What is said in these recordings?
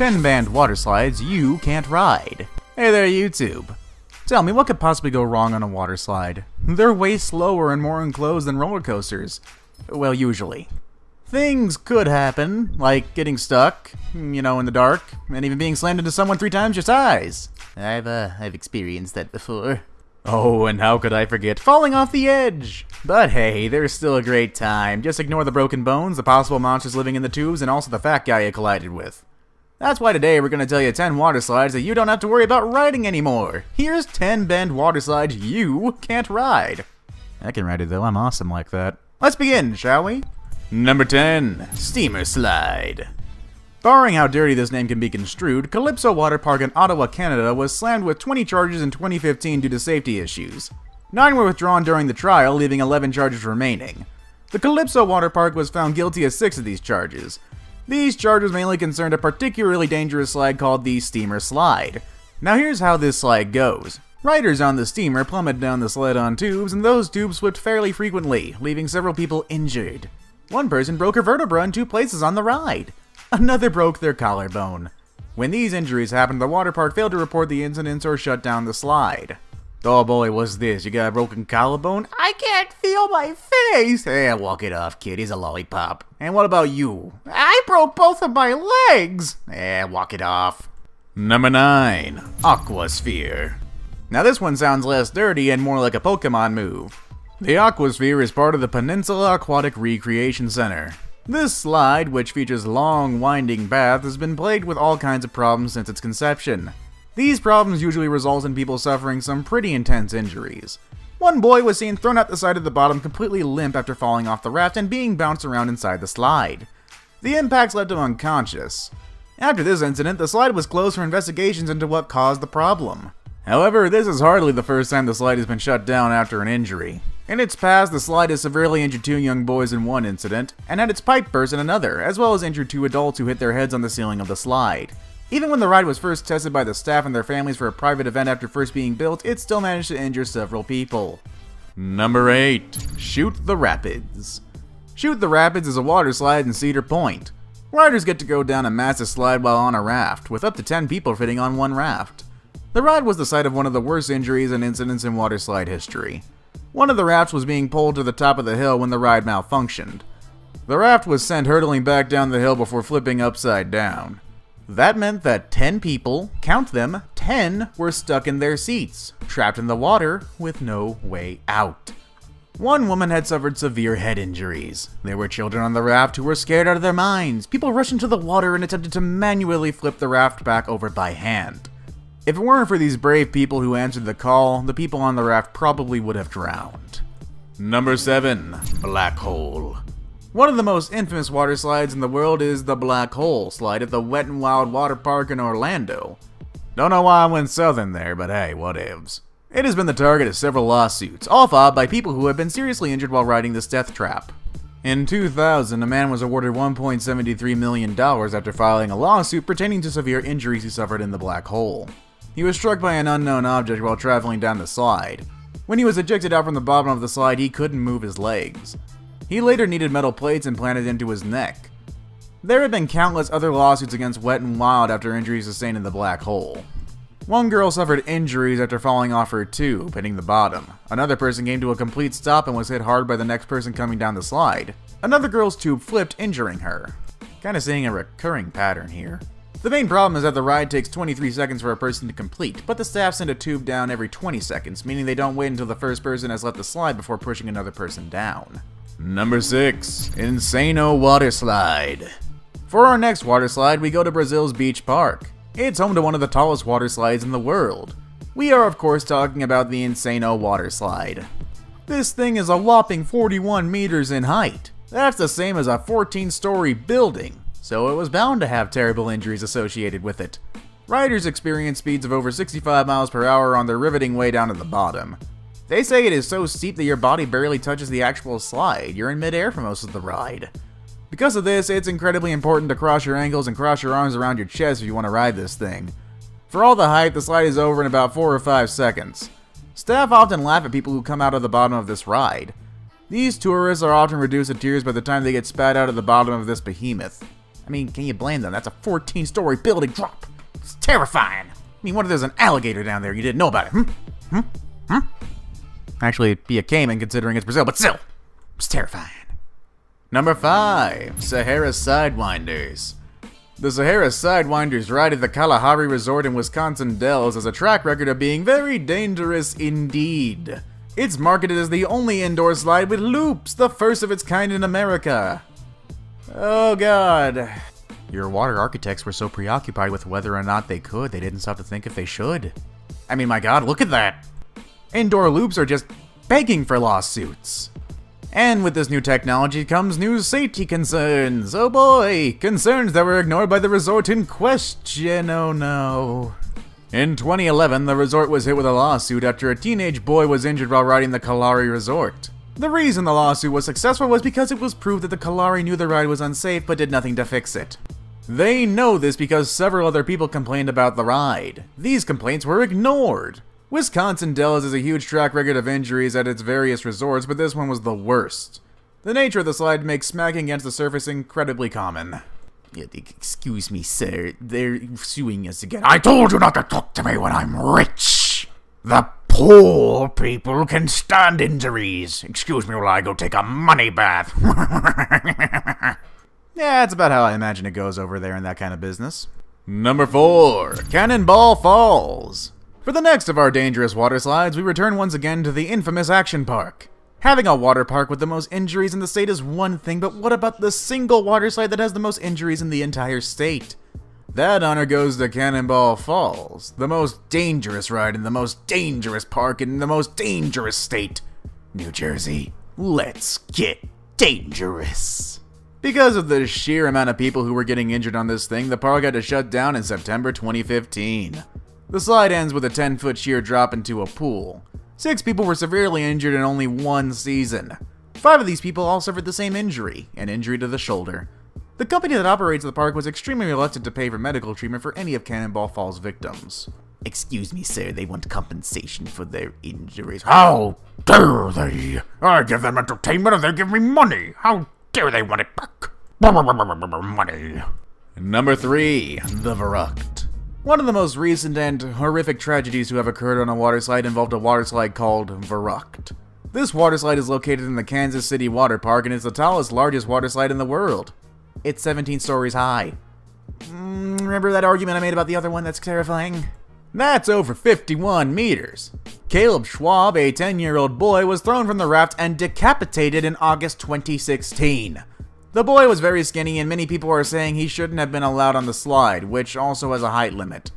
10 banned water slides you can't ride. Hey there, YouTube. Tell me, what could possibly go wrong on a water slide? They're way slower and more enclosed than roller coasters. Well, usually. Things could happen, like getting stuck, in the dark, and even being slammed into someone 3 times your size. I've experienced that before. Oh, and how could I forget falling off the edge? But hey, there's still a great time. Just ignore the broken bones, the possible monsters living in the tubes, and also the fat guy you collided with. That's why today we're going to tell you 10 water slides that you don't have to worry about riding anymore. Here's 10 banned water slides you can't ride. I can ride it though, I'm awesome like that. Let's begin, shall we? Number 10, Steamer Slide. Barring how dirty this name can be construed, Calypso Water Park in Ottawa, Canada was slammed with 20 charges in 2015 due to safety issues. 9 were withdrawn during the trial, leaving 11 charges remaining. The Calypso Water Park was found guilty of 6 of these charges. These charges mainly concerned a particularly dangerous slide called the Steamer Slide. Now here's how this slide goes. Riders on the steamer plummet down the slide on tubes, and those tubes slipped fairly frequently, leaving several people injured. One person broke her vertebra in 2 places on the ride. Another broke their collarbone. When these injuries happened, the water park failed to report the incidents or shut down the slide. Oh boy, what's this? You got a broken collarbone? I can't feel my face! Walk it off, kid. He's a lollipop. And what about you? I broke both of my legs! Walk it off. Number 9. Aquasphere. Now this one sounds less dirty and more like a Pokemon move. The Aquasphere is part of the Peninsula Aquatic Recreation Center. This slide, which features long, winding paths, has been plagued with all kinds of problems since its conception. These problems usually result in people suffering some pretty intense injuries. One boy was seen thrown out the side of the bottom completely limp after falling off the raft and being bounced around inside the slide. The impacts left him unconscious. After this incident, the slide was closed for investigations into what caused the problem. However, this is hardly the first time the slide has been shut down after an injury. In its past, the slide has severely injured 2 young boys in one incident, and had its pipe burst in another, as well as injured 2 adults who hit their heads on the ceiling of the slide. Even when the ride was first tested by the staff and their families for a private event after first being built, it still managed to injure several people. Number 8. Shoot the Rapids. Shoot the Rapids is a water slide in Cedar Point. Riders get to go down a massive slide while on a raft, with up to 10 people fitting on one raft. The ride was the site of one of the worst injuries and incidents in water slide history. One of the rafts was being pulled to the top of the hill when the ride malfunctioned. The raft was sent hurtling back down the hill before flipping upside down. That meant that 10 people, count them, 10, were stuck in their seats, trapped in the water with no way out. One woman had suffered severe head injuries. There were children on the raft who were scared out of their minds. People rushed into the water and attempted to manually flip the raft back over by hand. If it weren't for these brave people who answered the call, the people on the raft probably would have drowned. Number 7. Black Hole. One of the most infamous water slides in the world is the Black Hole slide at the Wet n Wild Water Park in Orlando. Don't know why I went southern there, but hey, whatevs. It has been the target of several lawsuits, all filed by people who have been seriously injured while riding this death trap. In 2000, a man was awarded $1.73 million after filing a lawsuit pertaining to severe injuries he suffered in the Black Hole. He was struck by an unknown object while traveling down the slide. When he was ejected out from the bottom of the slide, he couldn't move his legs. He later needed metal plates implanted into his neck. There have been countless other lawsuits against Wet n Wild after injuries sustained in the Black Hole. One girl suffered injuries after falling off her tube, hitting the bottom. Another person came to a complete stop and was hit hard by the next person coming down the slide. Another girl's tube flipped, injuring her. Kinda seeing a recurring pattern here. The main problem is that the ride takes 23 seconds for a person to complete, but the staff send a tube down every 20 seconds, meaning they don't wait until the first person has left the slide before pushing another person down. Number 6. Insano Water Slide. For our next water slide, we go to Brazil's Beach Park. It's home to one of the tallest water slides in the world. We are of course talking about the Insano Water Slide. This thing is a whopping 41 meters in height. That's the same as a 14-story building. So it was bound to have terrible injuries associated with it. Riders experience speeds of over 65 miles per hour on their riveting way down to the bottom. They say it is so steep that your body barely touches the actual slide. You're in midair for most of the ride. Because of this, it's incredibly important to cross your ankles and cross your arms around your chest if you want to ride this thing. For all the hype, the slide is over in about 4 or 5 seconds. Staff often laugh at people who come out of the bottom of this ride. These tourists are often reduced to tears by the time they get spat out of the bottom of this behemoth. I mean, can you blame them? That's a 14-story building drop. It's terrifying. I mean, what if there's an alligator down there you didn't know about it? Actually, it'd be a caiman considering it's Brazil, but still, it's terrifying. Number 5, Sahara Sidewinders. The Sahara Sidewinders ride at the Kalahari Resort in Wisconsin Dells has a track record of being very dangerous indeed. It's marketed as the only indoor slide with loops, the first of its kind in America. Oh god. Your water architects were so preoccupied with whether or not they could, they didn't stop to think if they should. I mean, my god, look at that. Indoor loops are just begging for lawsuits. And with this new technology comes new safety concerns. Oh boy, concerns that were ignored by the resort in question, oh no. In 2011, the resort was hit with a lawsuit after a teenage boy was injured while riding the Kalahari Resort. The reason the lawsuit was successful was because it was proved that the Kalahari knew the ride was unsafe but did nothing to fix it. They know this because several other people complained about the ride. These complaints were ignored. Wisconsin Dells has a huge track record of injuries at its various resorts, but this one was the worst. The nature of the slide makes smacking against the surface incredibly common. Excuse me, sir. They're suing us again. I told you not to talk to me when I'm rich! The poor people can stand injuries. Excuse me while I go take a money bath. Yeah, that's about how I imagine it goes over there in that kind of business. Number 4, Cannonball Falls. For the next of our dangerous water slides, we return once again to the infamous Action Park. Having a water park with the most injuries in the state is one thing, but what about the single water slide that has the most injuries in the entire state? That honor goes to Cannonball Falls, the most dangerous ride in the most dangerous park in the most dangerous state, New Jersey. Let's get dangerous. Because of the sheer amount of people who were getting injured on this thing, the park had to shut down in September 2015. The slide ends with a 10-foot sheer drop into a pool. 6 people were severely injured in only one season. 5 of these people all suffered the same injury, an injury to the shoulder. The company that operates the park was extremely reluctant to pay for medical treatment for any of Cannonball Falls' victims. Excuse me, sir, they want compensation for their injuries. How dare they? I give them entertainment and they give me money. How dare they want it back? Money. Number 3, the Verrucht. One of the most recent and horrific tragedies to have occurred on a water slide involved a water slide called Verrucht. This water slide is located in the Kansas City Water Park and is the tallest, largest water slide in the world. It's 17 stories high. Remember that argument I made about the other one that's terrifying? That's over 51 meters. Caleb Schwab, a 10-year-old boy, was thrown from the raft and decapitated in August 2016. The boy was very skinny and many people are saying he shouldn't have been allowed on the slide, which also has a height limit.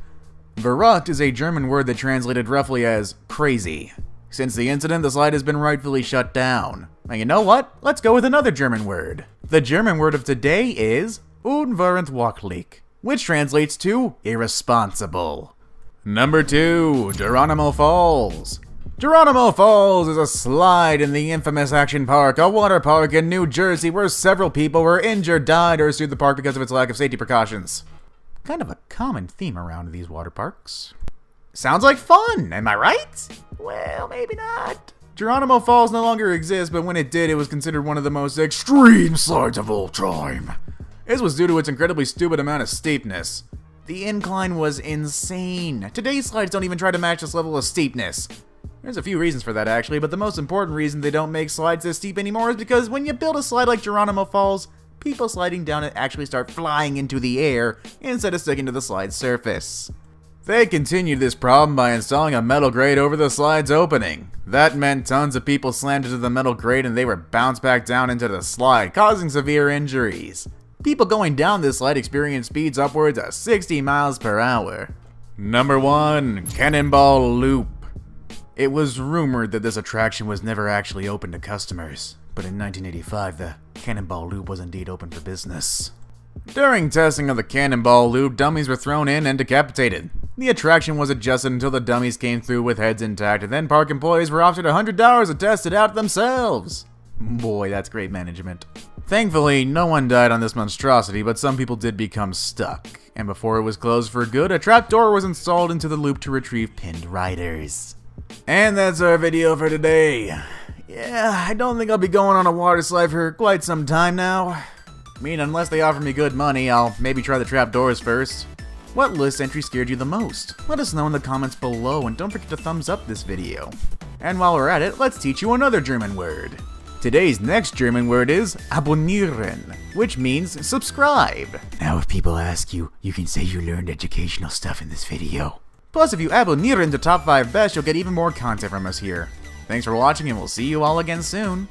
Verrückt is a German word that translated roughly as crazy. Since the incident, the slide has been rightfully shut down. Now you know what? Let's go with another German word. The German word of today is unverantwortlich, which translates to irresponsible. Number 2, Geronimo Falls. Geronimo Falls is a slide in the infamous Action Park, a water park in New Jersey where several people were injured, died, or sued the park because of its lack of safety precautions. Kind of a common theme around these water parks. Sounds like fun, am I right? Well, maybe not. Geronimo Falls no longer exists, but when it did, it was considered one of the most extreme slides of all time. This was due to its incredibly stupid amount of steepness. The incline was insane. Today's slides don't even try to match this level of steepness. There's a few reasons for that actually, but the most important reason they don't make slides this steep anymore is because when you build a slide like Geronimo Falls, people sliding down it actually start flying into the air instead of sticking to the slide's surface. They continued this problem by installing a metal grate over the slide's opening. That meant tons of people slammed into the metal grate and they were bounced back down into the slide, causing severe injuries. People going down this slide experienced speeds upwards of 60 miles per hour. Number 1, Cannonball Loop. It was rumored that this attraction was never actually open to customers, but in 1985 the Cannonball Loop was indeed open for business. During testing of the Cannonball Loop, dummies were thrown in and decapitated. The attraction was adjusted until the dummies came through with heads intact, and then park employees were offered $100 to test it out themselves. Boy, that's great management. Thankfully, no one died on this monstrosity, but some people did become stuck. And before it was closed for good, a trapdoor was installed into the loop to retrieve pinned riders. And that's our video for today. Yeah, I don't think I'll be going on a water slide for quite some time now. I mean, unless they offer me good money, I'll maybe try the trapdoors first. What list entry scared you the most? Let us know in the comments below, and don't forget to thumbs up this video. And while we're at it, let's teach you another German word. Today's next German word is abonnieren, which means subscribe. Now if people ask you, you can say you learned educational stuff in this video. Plus, if you abonnieren to Top 5 Best, you'll get even more content from us here. Thanks for watching, and we'll see you all again soon.